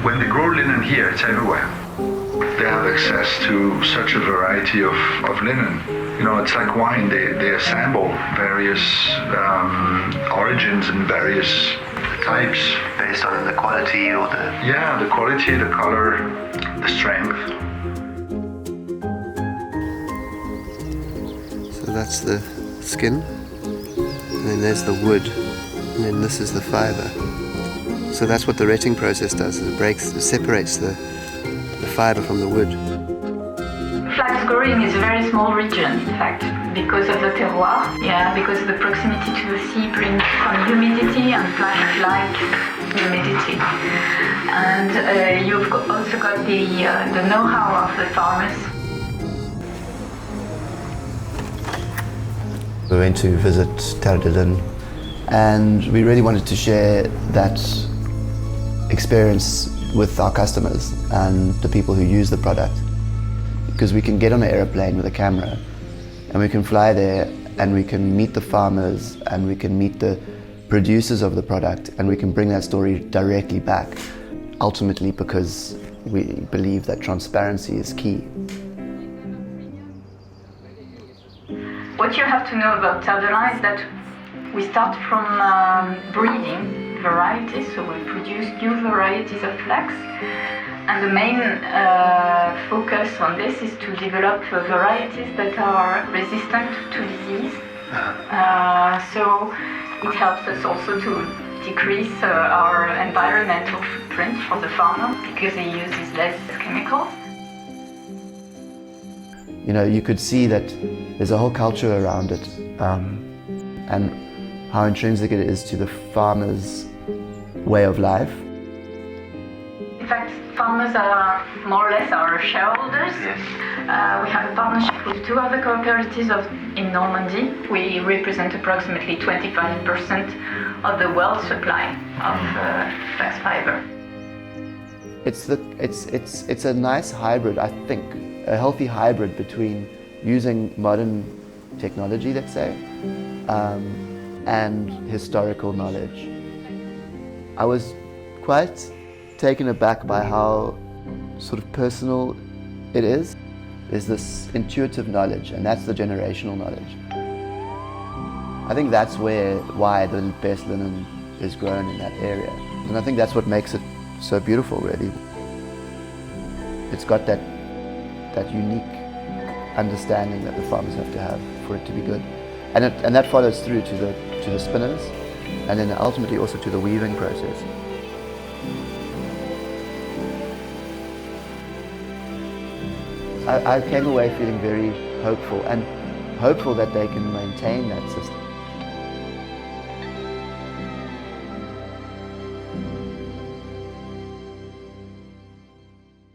When they grow linen here, it's everywhere. They have access to such a variety of linen. You know, it's like wine. They assemble various origins and various types. Based on the quality or the... Yeah, the quality, the color, the strength. So that's the skin, and then there's the wood, and then this is the fibre. So that's what the retting process does, it separates the fibre from the wood. Flax growing is a very small region, in fact, because of the terroir. Yeah, because of the proximity to the sea brings some humidity, and flax like humidity. And you've also got the know-how of the farmers. We went to visit Terre De Lin, and we really wanted to share that experience with our customers and the people who use the product. Because we can get on an aeroplane with a camera and we can fly there and we can meet the farmers and we can meet the producers of the product and we can bring that story directly back, ultimately because we believe that transparency is key. What you have to know about Terre De Lin is that we start from breeding varieties, so we produce new varieties of flax, and the main focus on this is to develop varieties that are resistant to disease. So it helps us also to decrease our environmental footprint for the farmer because he uses less chemicals. You know, you could see that there's a whole culture around it, and how intrinsic it is to the farmer's way of life. In fact, farmers are more or less our shareholders. Yes. We have a partnership with two other cooperatives in Normandy. We represent approximately 25% of the world supply of flax fibre. It's a nice hybrid, I think, a healthy hybrid between using modern technology, let's say, and historical knowledge. I was quite taken aback by how sort of personal it is. There's this intuitive knowledge, and that's the generational knowledge. I think that's why the best linen is grown in that area. And I think that's what makes it so beautiful, really. It's got that unique understanding that the farmers have to have for it to be good. And that follows through to the spinners, and then ultimately also to the weaving process. I came away feeling very hopeful that they can maintain that system.